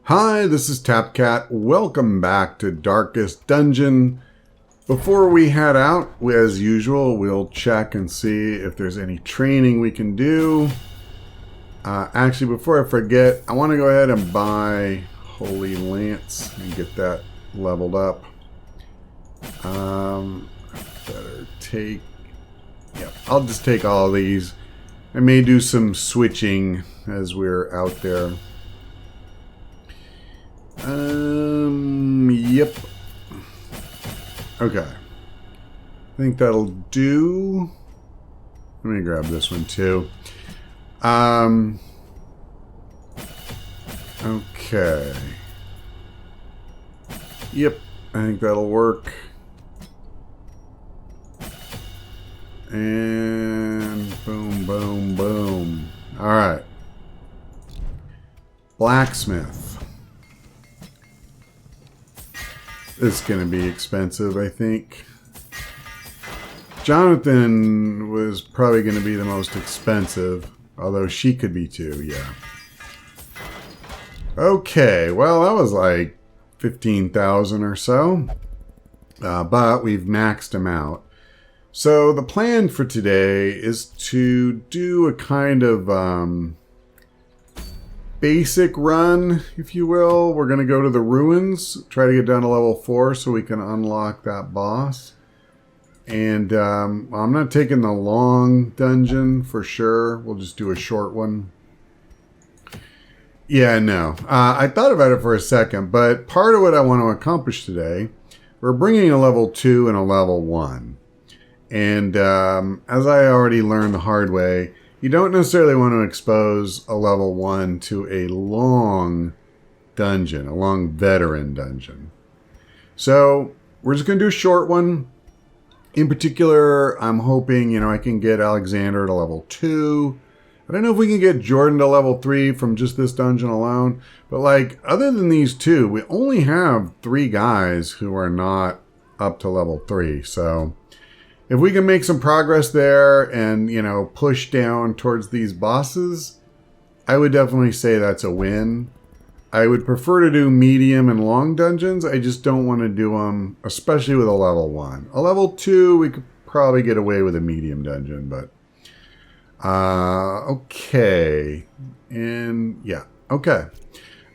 Hi, this is Tapcat. Welcome back to Darkest Dungeon. Before we head out, as usual, we'll check and see if there's any training we can do. Actually, before I forget, I want to go ahead and buy Holy Lance and get that leveled up. Better take... Yep, I'll just take all of these. I may do some switching as we're out there. Yep. Okay. I think that'll do. Let me grab this one too. Okay. Yep, I think that'll work. And boom, boom, boom. All right. Blacksmith. It's going to be expensive, I think. Jonathan was probably going to be the most expensive, although she could be too, yeah. Okay, well, that was like 15,000 or so, but we've maxed him out. So the plan for today is to do a kind of basic run, if you will. We're going to go to the ruins, try to get down to level 4 so we can unlock that boss. And I'm not taking the long dungeon for sure. We'll just do a short one. Yeah, no. I thought about it for a second, but part of what I want to accomplish today, we're bringing a level 2 and a level 1. And as I already learned the hard way, you don't necessarily want to expose a level 1 to a long dungeon, a long veteran dungeon. So we're just going to do a short one. In particular, I'm hoping, I can get Alexander to level 2. I don't know if we can get Jordan to level 3 from just this dungeon alone. But other than these two, we only have 3 guys who are not up to level 3. So if we can make some progress there and, push down towards these bosses, I would definitely say that's a win. I would prefer to do medium and long dungeons. I just don't want to do them, especially with a level 1. A level 2, we could probably get away with a medium dungeon, but... okay. And, yeah. Okay.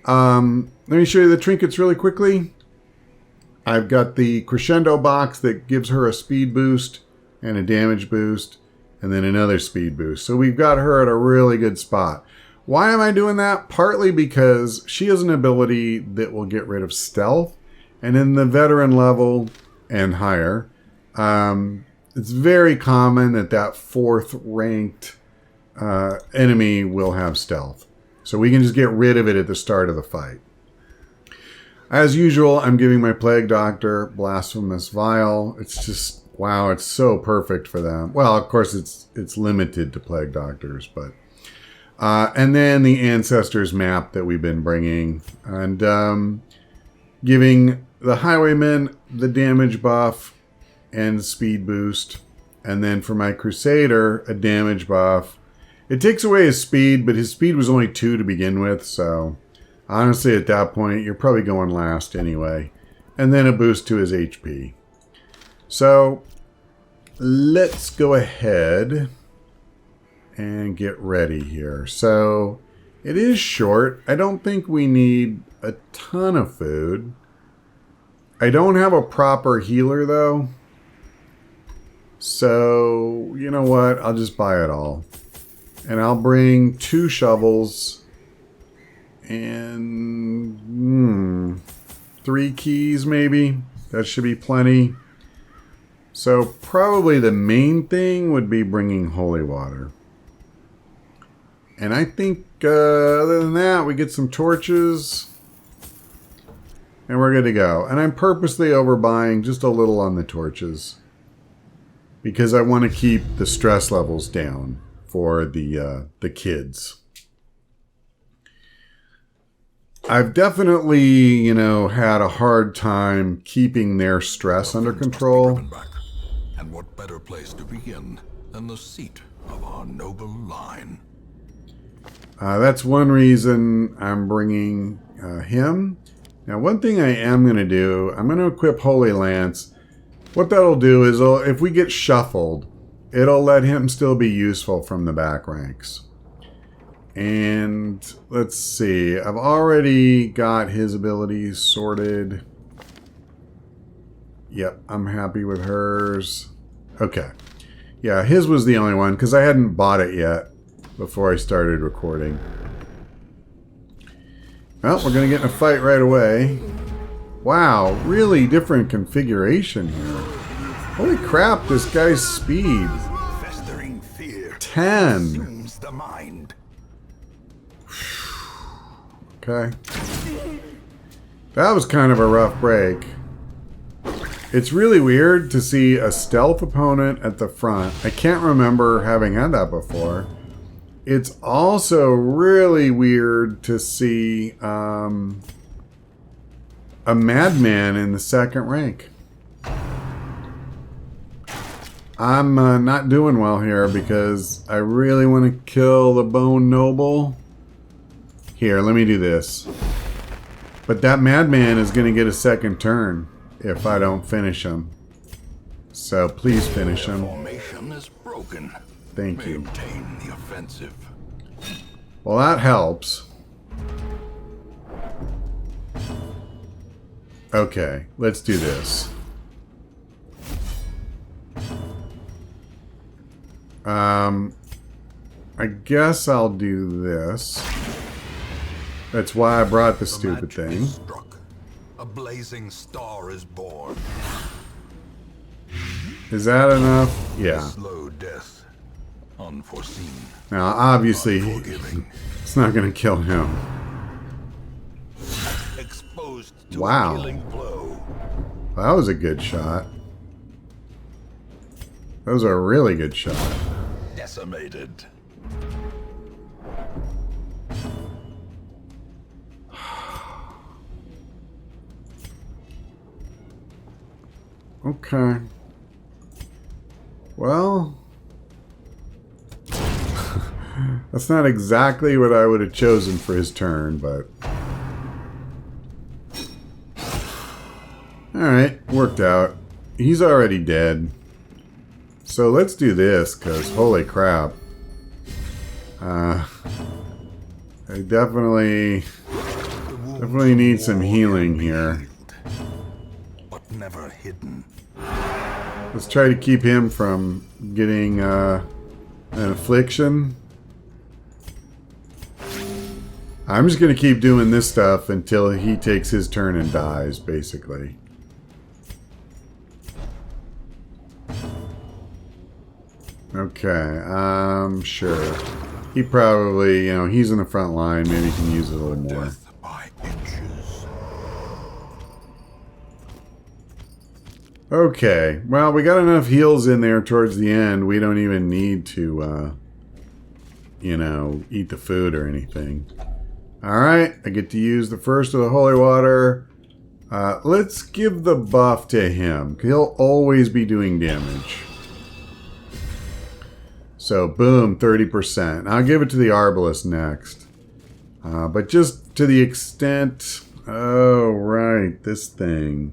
Let me show you the trinkets really quickly. I've got the crescendo box that gives her a speed boost and a damage boost, and then another speed boost. So we've got her at a really good spot. Why am I doing that? Partly because she has an ability that will get rid of stealth, and in the veteran level and higher, it's very common that 4th ranked enemy will have stealth. So we can just get rid of it at the start of the fight. As usual, I'm giving my Plague Doctor Blasphemous Vial. It's just, wow, it's so perfect for them. Well, of course, it's limited to Plague Doctors, but... and then the Ancestors map that we've been bringing. And giving the Highwaymen the damage buff and speed boost. And then for my Crusader, a damage buff. It takes away his speed, but his speed was only 2 to begin with, so... honestly, at that point, you're probably going last anyway. And then a boost to his HP. So, let's go ahead and get ready here. So, it is short. I don't think we need a ton of food. I don't have a proper healer, though. So, you know what? I'll just buy it all. And I'll bring 2 shovels... and 3 keys maybe. That should be plenty. So probably the main thing would be bringing holy water. And I think other than that, we get some torches. And we're good to go. And I'm purposely overbuying just a little on the torches. Because I want to keep the stress levels down for the kids. I've definitely, had a hard time keeping their stress under control. And what better place to begin than the seat of our noble line? That's one reason I'm bringing him. Now, one thing I am going to do, I'm going to equip Holy Lance. What that'll do is, if we get shuffled, it'll let him still be useful from the back ranks. And let's see, I've already got his abilities sorted. Yep, I'm happy with hers. Okay. Yeah, his was the only one because I hadn't bought it yet before I started recording. Well, we're going to get in a fight right away. Wow, really different configuration here. Holy crap, this guy's speed. Festering fear 10. consumes the mind. Okay. That was kind of a rough break. It's really weird to see a stealth opponent at the front. I can't remember having had that before. It's also really weird to see a madman in the second rank. I'm not doing well here because I really want to kill the Bone Noble. Here, let me do this. But that madman is going to get a second turn if I don't finish him. So please finish him. Formation is broken. Thank you. Maintain the offensive. Well, that helps. Okay, let's do this. I guess I'll do this. That's why I brought the stupid thing. Struck. A blazing star is born. Is that enough? Yeah. Slow death. Unforeseen. Now, obviously, Unforgiving. it's not going to kill him. Exposed to Wow. a killing blow. That was a good shot. That was a really good shot. Decimated. Okay. Well, that's not exactly what I would have chosen for his turn, but alright, worked out. He's already dead. So let's do this, because holy crap. I definitely need some healing here. But never hidden. Let's try to keep him from getting an affliction. I'm just going to keep doing this stuff until he takes his turn and dies, basically. Okay, sure. He probably, he's in the front line. Maybe he can use it a little more. Death by inches. Okay, well, we got enough heals in there towards the end. We don't even need to, eat the food or anything. Alright, I get to use the first of the holy water. Let's give the buff to him. He'll always be doing damage. So, boom, 30%. I'll give it to the Arbalest next. But just to the extent... Oh, right, this thing.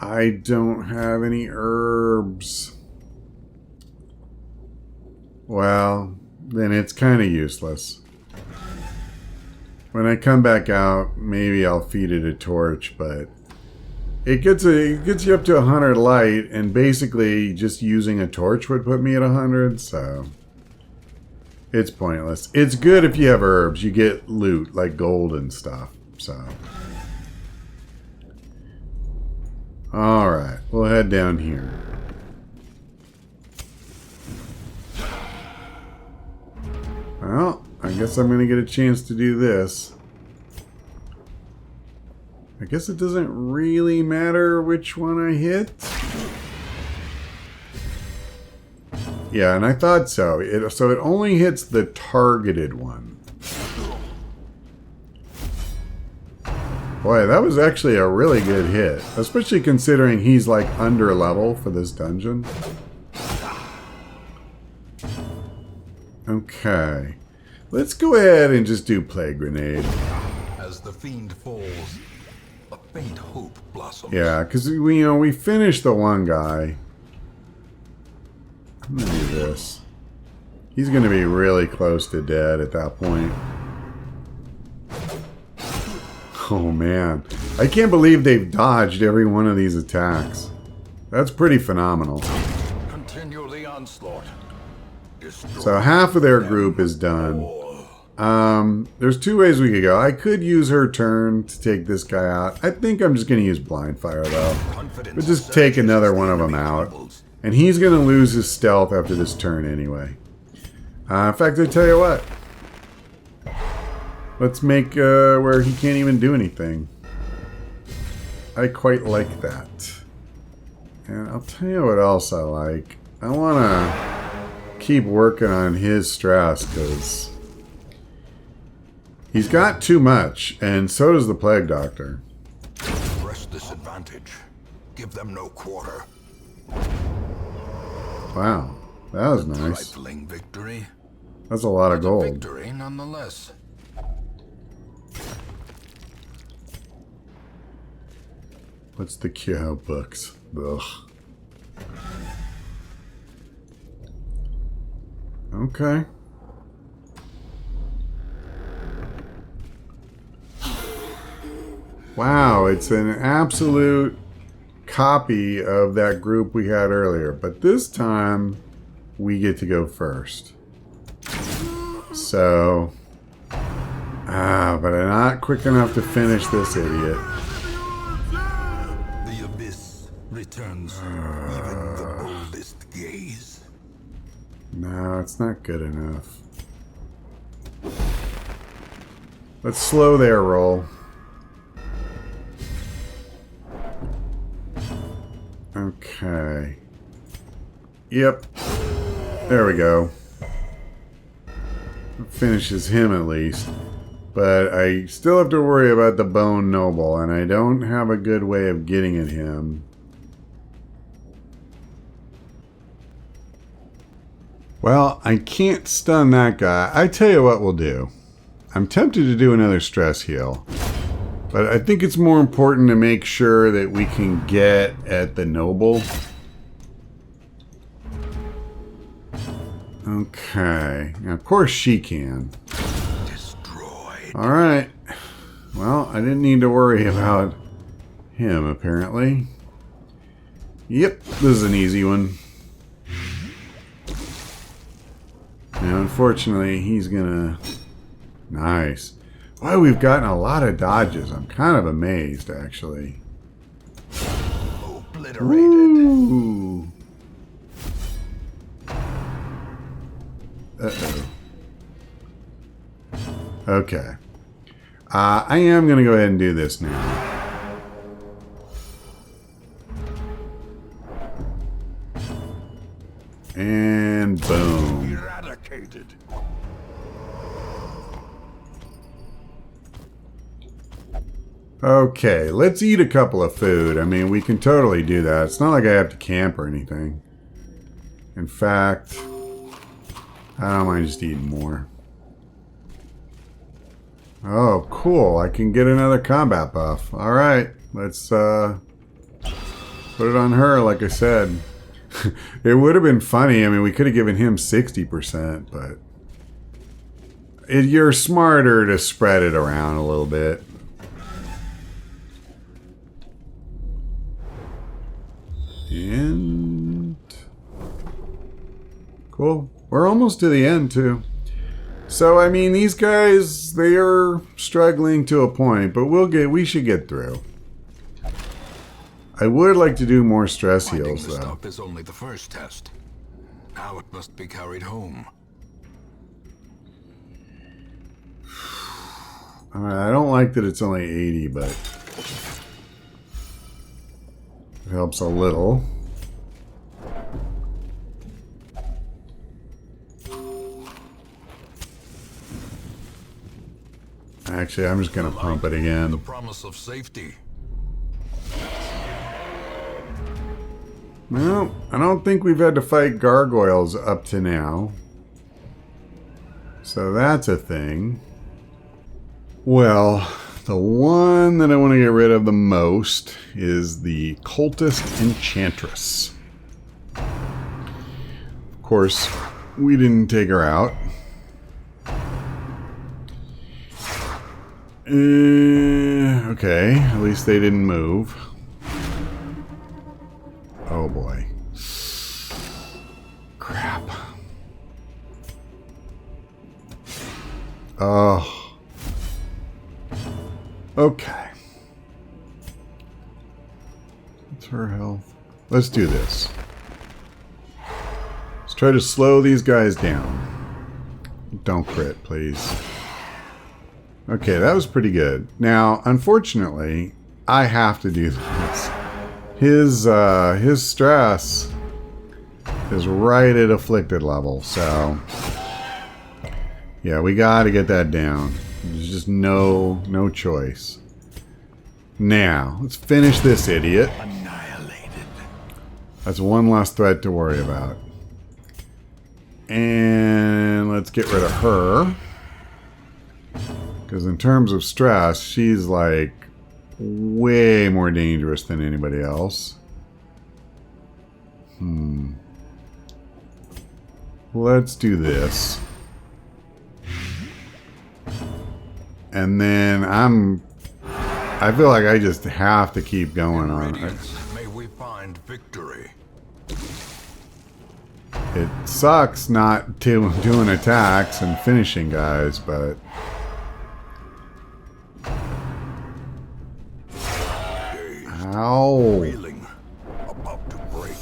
I don't have any herbs. Well, then it's kind of useless. When I come back out, maybe I'll feed it a torch, but it gets you up to 100 light, and basically just using a torch would put me at 100, so it's pointless. It's good if you have herbs. You get loot, like gold and stuff, so... Alright, we'll head down here. Well, I guess I'm going to get a chance to do this. I guess it doesn't really matter which one I hit. Yeah, and I thought so. So it only hits the targeted one. Boy, that was actually a really good hit. Especially considering he's like under level for this dungeon. Okay. Let's go ahead and just do Plague Grenade. As the fiend falls, a faint hope blossoms. Yeah, because we finished the one guy. I'm gonna do this. He's gonna be really close to dead at that point. Oh man, I can't believe they've dodged every one of these attacks. That's pretty phenomenal. Continue the onslaught. Destroy So half of their group is done. There's two ways we could go. I could use her turn to take this guy out. I think I'm just going to use blind fire though. But just take another one of them out. And he's going to lose his stealth after this turn anyway. In fact, I tell you what. Let's make where he can't even do anything. I quite like that. And I'll tell you what else I like. I want to keep working on his stress because he's got too much, and so does the Plague Doctor. Press this advantage. Give them no quarter. Wow, that was nice. Trifling victory. That's a lot of gold. Victory nonetheless. What's the Kyo books? Ugh. Okay. Wow, it's an absolute copy of that group we had earlier, but this time we get to go first. So, but I'm not quick enough to finish this idiot. The abyss returns even the boldest gaze. No, it's not good enough. Let's slow their roll. Okay. Yep. There we go. Finishes him at least. But I still have to worry about the Bone Noble, and I don't have a good way of getting at him. Well, I can't stun that guy. I tell you what we'll do. I'm tempted to do another stress heal. But I think it's more important to make sure that we can get at the Noble. Okay. Now, of course she can. Destroyed. Alright. Well, I didn't need to worry about him, apparently. Yep, this is an easy one. Now, unfortunately, he's gonna... Nice. Why, we've gotten a lot of dodges. I'm kind of amazed, actually. Obliterated. Ooh. Uh-oh. Okay. I am going to go ahead and do this now. And boom. Eradicated. Okay, let's eat a couple of food. I mean, we can totally do that. It's not like I have to camp or anything. In fact, I don't mind just eating more. Oh, cool. I can get another combat buff. Alright, let's put it on her, like I said. It would have been funny. I mean, we could have given him 60%, but... you're smarter to spread it around a little bit. And cool. We're almost to the end too. So I mean, these guys, they are struggling to a point, but we should get through. I would like to do more stress heals though. Stop is only the first test. Now it must be carried home. I don't like that it's only 80, but it helps a little. Actually, I'm just going to pump it The again. promise of safety. No, I don't think we've had to fight gargoyles up to now. So that's a thing. Well, The one that I want to get rid of the most is the Cultist Enchantress. Of course, we didn't take her out. Okay, at least they didn't move. Oh boy. Crap. Oh. Okay. What's her health? Let's do this. Let's try to slow these guys down. Don't crit, please. Okay, that was pretty good. Now, unfortunately, I have to do this. His stress is right at afflicted level, so yeah, we got to get that down. There's just no choice. Now, let's finish this idiot. Annihilated. That's one less threat to worry about. And let's get rid of her. Because in terms of stress, she's like way more dangerous than anybody else. Let's do this. And then I feel like I just have to keep going on it. May we find victory. It sucks not doing attacks and finishing guys, but ow. Reeling, about to break.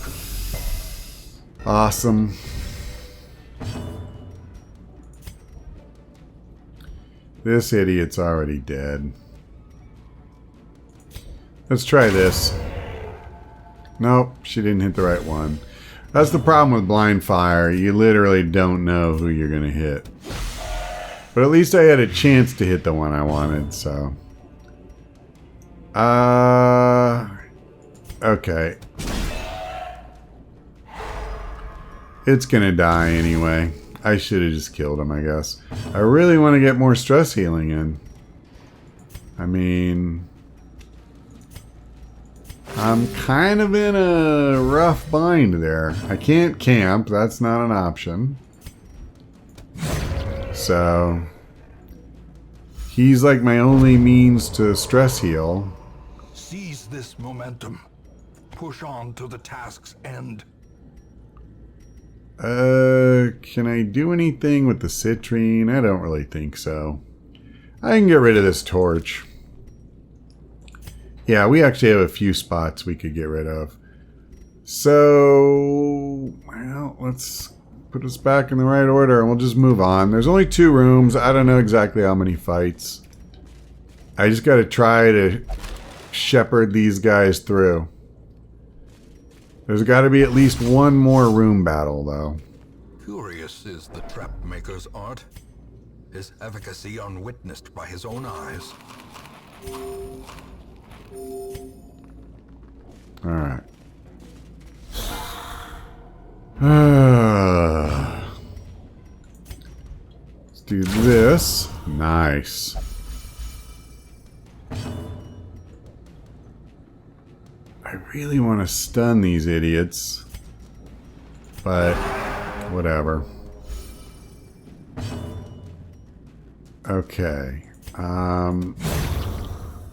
Awesome. This idiot's already dead. Let's try this. Nope, she didn't hit the right one. That's the problem with blind fire. You literally don't know who you're going to hit. But at least I had a chance to hit the one I wanted, so. Okay. It's gonna die anyway. I should have just killed him, I guess. I really want to get more stress healing in. I mean, I'm kind of in a rough bind there. I can't camp. That's not an option. So, he's like my only means to stress heal. Seize this momentum. Push on to the task's end. Can I do anything with the citrine? I don't really think so. I can get rid of this torch. Yeah, we actually have a few spots we could get rid of. So, well, let's put us back in the right order and we'll just move on. There's only 2 rooms. I don't know exactly how many fights. I just got to try to shepherd these guys through. There's got to be at least one more room battle, though. Curious is the trap maker's art. His efficacy unwitnessed by his own eyes. Alright. Let's do this. Nice. I really want to stun these idiots, but whatever. Okay. Well,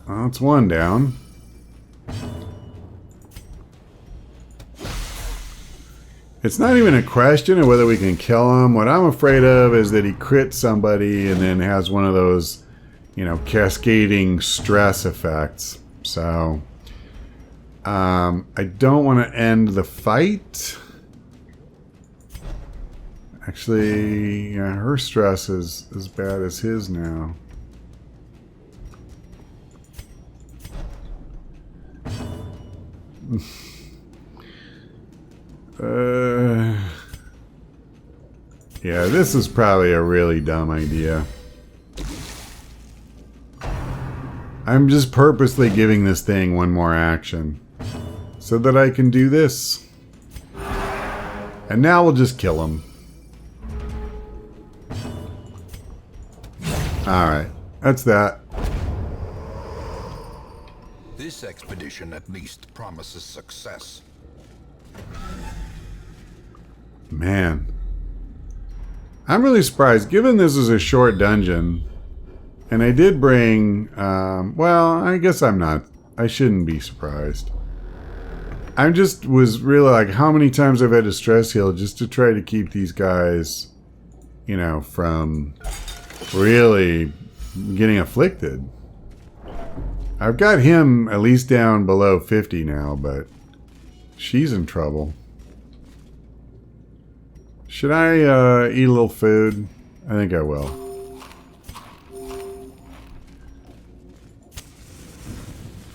that's one down. It's not even a question of whether we can kill him. What I'm afraid of is that he crits somebody and then has one of those, you know, cascading stress effects. So I don't want to end the fight. Actually, yeah, her stress is as bad as his now. Yeah, this is probably a really dumb idea. I'm just purposely giving this thing one more action so that I can do this. And now we'll just kill him. Alright, that's that. This expedition at least promises success. Man. I'm really surprised, given this is a short dungeon. And I did bring, well, I guess I'm not. I shouldn't be surprised. I just was really like, how many times I've had to stress heal just to try to keep these guys, you know, from really getting afflicted. I've got him at least down below 50 now, but she's in trouble. Should I eat a little food? I think I will.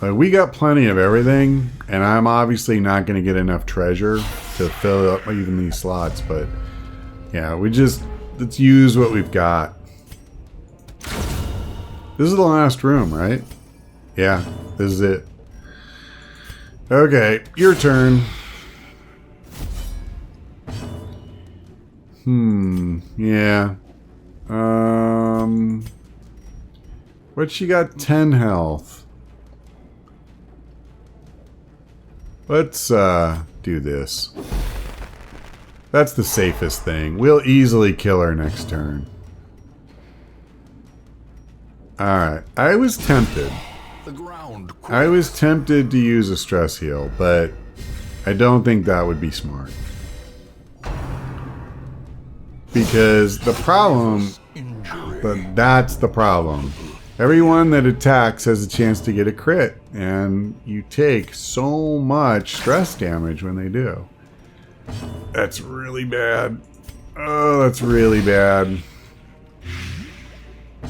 We got plenty of everything, and I'm obviously not going to get enough treasure to fill up even these slots, but yeah, let's use what we've got. This is the last room, right? Yeah, this is it. Okay, your turn. Yeah. But she got 10 health. Let's do this. That's the safest thing. We'll easily kill her next turn. Alright, I was tempted. I was tempted to use a stress heal, but I don't think that would be smart. Because the problem, that's the problem. Everyone that attacks has a chance to get a crit, and you take so much stress damage when they do. That's really bad. Oh, that's really bad.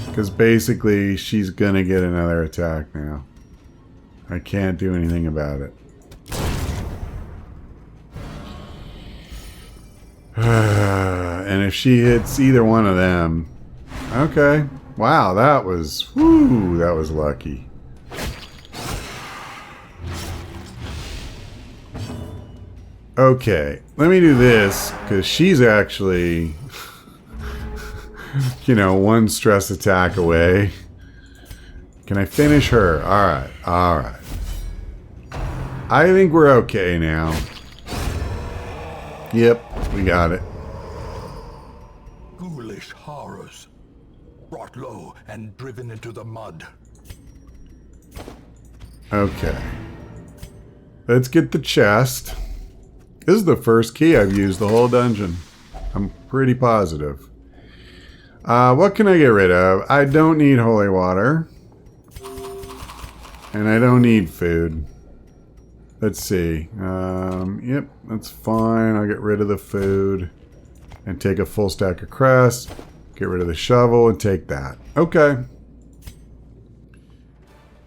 Because basically, she's gonna get another attack now. I can't do anything about it. And if she hits either one of them... Okay. Wow, that was lucky. Okay, let me do this, because she's actually, you know, one stress attack away. Can I finish her? Alright, alright. I think we're okay now. Yep, we got it. Ghoulish horrors. Brought low and driven into the mud. Okay. Let's get the chest. This is the first key I've used the whole dungeon. I'm pretty positive. What can I get rid of? I don't need holy water. And I don't need food. Let's see. Yep, that's fine. I'll get rid of the food. And take a full stack of crest. Get rid of the shovel and take that. Okay.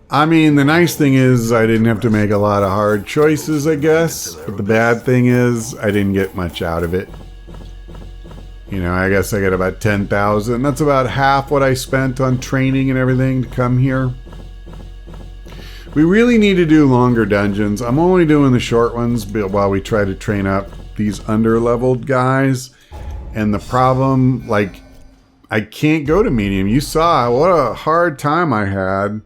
I mean, the nice thing is I didn't have to make a lot of hard choices, I guess. But the bad thing is I didn't get much out of it. You know, I guess I got about 10,000. That's about half what I spent on training and everything to come here. We really need to do longer dungeons. I'm only doing the short ones while we try to train up these under-leveled guys. And the problem, like... I can't go to medium. You saw what a hard time I had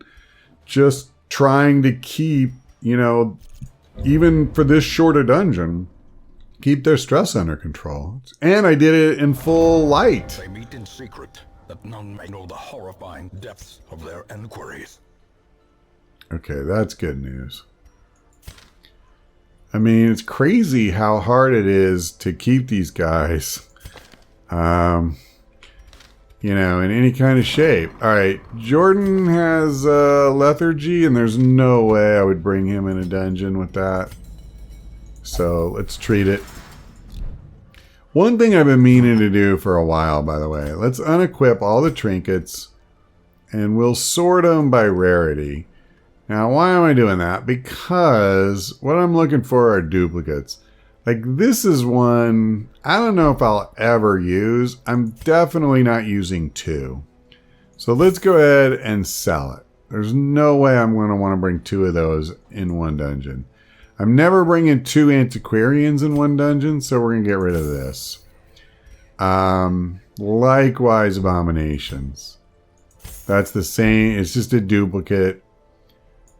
just trying to keep, you know, even for this short a dungeon, keep their stress under control. And I did it in full light. They meet in secret, that none may know the horrifying depths of their enquiries. Okay, that's good news. I mean, it's crazy how hard it is to keep these guys. You know, in any kind of shape. Alright, Jordan has lethargy, and there's no way I would bring him in a dungeon with that. So, let's treat it. One thing I've been meaning to do for a while, by the way. Let's unequip all the trinkets, and we'll sort them by rarity. Now, why am I doing that? Because what I'm looking for are duplicates. Like, this is one I don't know if I'll ever use. I'm definitely not using two. So let's go ahead and sell it. There's no way I'm going to want to bring two of those in one dungeon. I'm never bringing two antiquarians in one dungeon, so we're going to get rid of this. Likewise, abominations. That's the same. It's just a duplicate.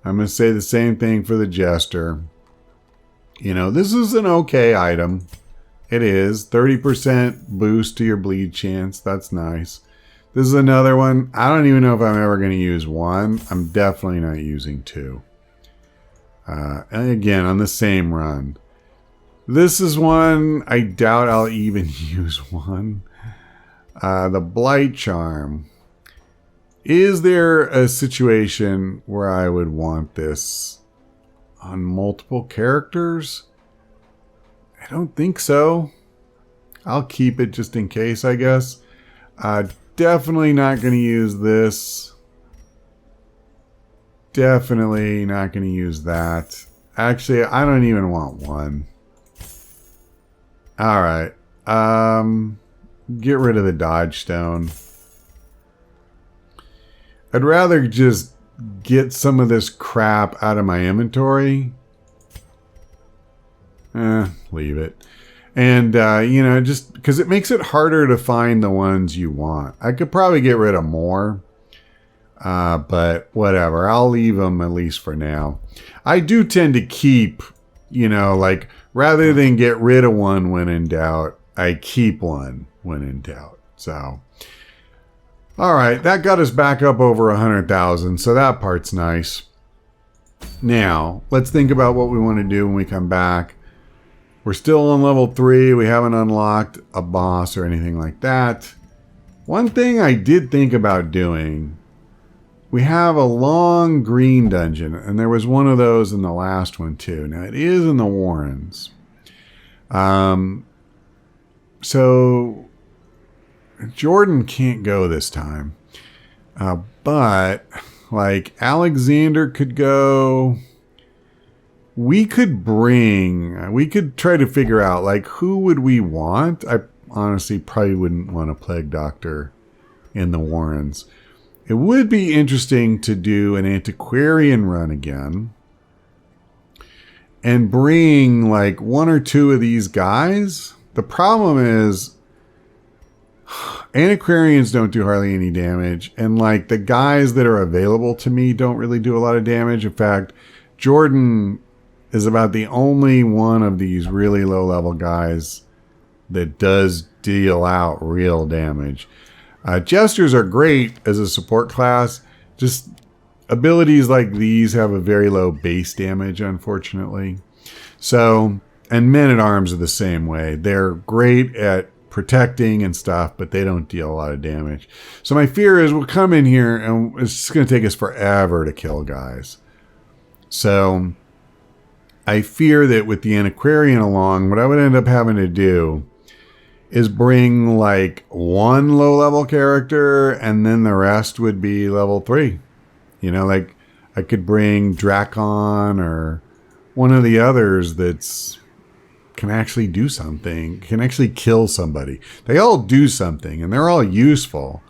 I'm going to say the same thing for the Jester. You know, this is an okay item. It is. 30% boost to your bleed chance. That's nice. This is another one. I don't even know if I'm ever going to use 1. I'm definitely not using 2. And again, on the same run. This is one I doubt I'll even use 1. The Blight Charm. Is there a situation where I would want this on multiple characters? I don't think so. I'll keep it just in case, I guess. Definitely not going to use this. Definitely not going to use that. Actually, I don't even want 1. Alright. Get rid of the Dodge Stone. I'd rather just get some of this crap out of my inventory. Leave it. And, you know, just because it makes it harder to find the ones you want. I could probably get rid of more. But whatever. I'll leave them at least for now. I do tend to keep, you know, like, rather than get rid of one when in doubt, I keep one when in doubt. So, all right, that got us back up over 100,000, so that part's nice. Now, let's think about what we want to do when we come back. We're still on level 3. We haven't unlocked a boss or anything like that. One thing I did think about doing, we have a long green dungeon, and there was one of those in the last one too. Now, it is in the Warrens. So Jordan can't go this time. But like Alexander could go. We could try to figure out like who would we want. I honestly probably wouldn't want a Plague Doctor in the Warrens. It would be interesting to do an antiquarian run again and bring like 1 or 2 of these guys. The problem is antiquarians don't do hardly any damage, and like the guys that are available to me don't really do a lot of damage. In fact, Jordan is about the only one of these really low level guys that does deal out real damage. Jesters are great as a support class. Just abilities like these have a very low base damage, unfortunately. So, and Men-at-Arms are the same way. They're great at protecting and stuff, but they don't deal a lot of damage. So my fear is we'll come in here and it's just going to take us forever to kill guys. So I fear that with the Antiquarian along, what I would end up having to do is bring like 1 low-level character and then the rest would be level 3. You know, like I could bring Drakon or one of the others that's can actually do something, can actually kill somebody. They all do something and they're all useful.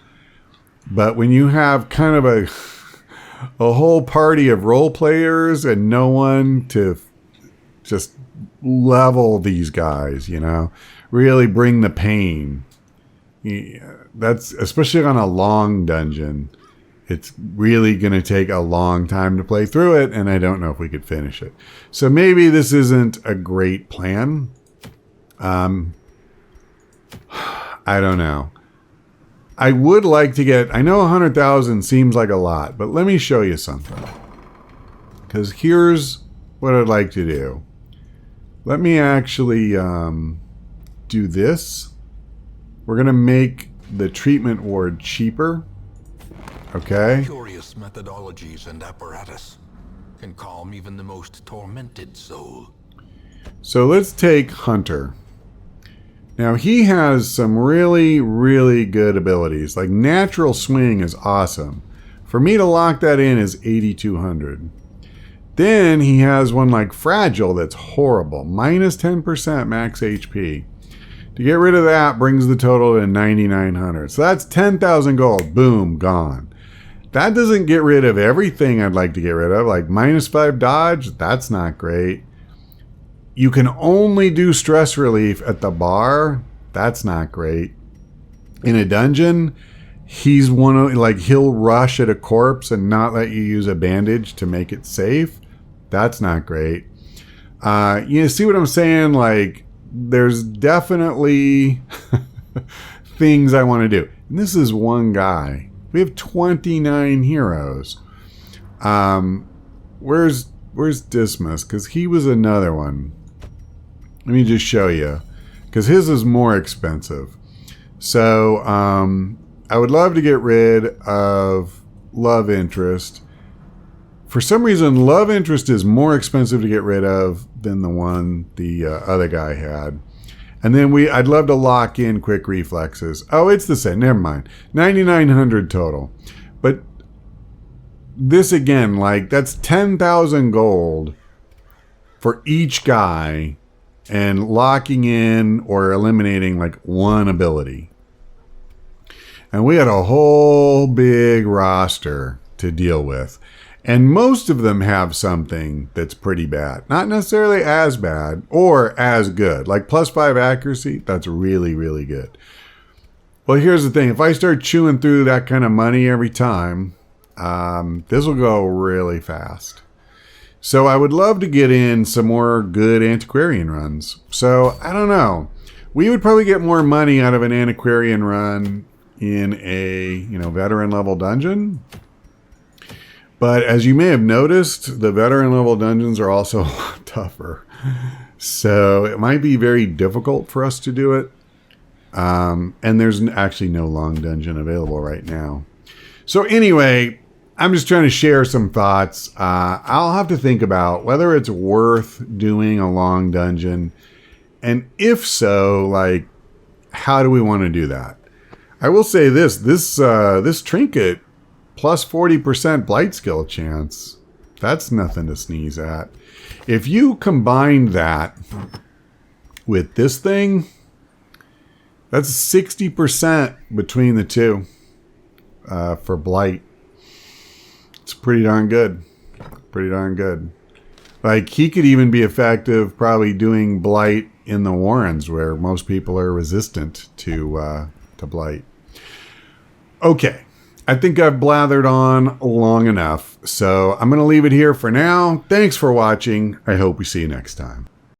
But when you have kind of a whole party of role players and no one to just level these guys, you know, really bring the pain. That's especially on a long dungeon. It's really going to take a long time to play through it, and I don't know if we could finish it. So maybe this isn't a great plan. I don't know. I would like to get... I know 100,000 seems like a lot, but let me show you something. Because here's what I'd like to do. Let me actually do this. We're going to make the treatment ward cheaper. Okay. Curious methodologies and apparatus can calm even the most tormented soul. So let's take Hunter. Now he has some really, really good abilities. Like Natural Swing is awesome. For me to lock that in is 8,200. Then he has one like Fragile that's horrible. Minus 10% max HP. To get rid of that brings the total to 9,900. So that's 10,000 gold. Boom, gone. That doesn't get rid of everything I'd like to get rid of. Like minus 5 dodge, that's not great. You can only do stress relief at the bar. That's not great. In a dungeon, he's one of, like, he'll rush at a corpse and not let you use a bandage to make it safe. That's not great. You see what I'm saying? Like, there's definitely things I want to do. And this is one guy. We have 29 heroes. Where's Dismas? Because he was another one. Let me just show you. Because his is more expensive. So, I would love to get rid of love interest. For some reason, love interest is more expensive to get rid of than the one the other guy had. And then I'd love to lock in quick reflexes. Oh, it's the same. Never mind. 9,900 total. But this again, like, that's 10,000 gold for each guy and locking in or eliminating like one ability. And we had a whole big roster to deal with. And most of them have something that's pretty bad. Not necessarily as bad or as good. Like +5 accuracy, that's really, really good. Well, here's the thing. If I start chewing through that kind of money every time, this will go really fast. So I would love to get in some more good antiquarian runs. So I don't know. We would probably get more money out of an antiquarian run in a, veteran level dungeon. But as you may have noticed, the veteran level dungeons are also a lot tougher. So it might be very difficult for us to do it. And there's actually no long dungeon available right now. So anyway, I'm just trying to share some thoughts. I'll have to think about whether it's worth doing a long dungeon. And if so, like, how do we want to do that? I will say this trinket plus 40% blight skill chance, that's nothing to sneeze at. If you combine that with this thing, that's 60% between the two for blight. It's pretty darn good. Pretty darn good. Like, he could even be effective probably doing blight in the Warrens where most people are resistant to blight. Okay. I think I've blathered on long enough, so I'm going to leave it here for now. Thanks for watching. I hope we see you next time.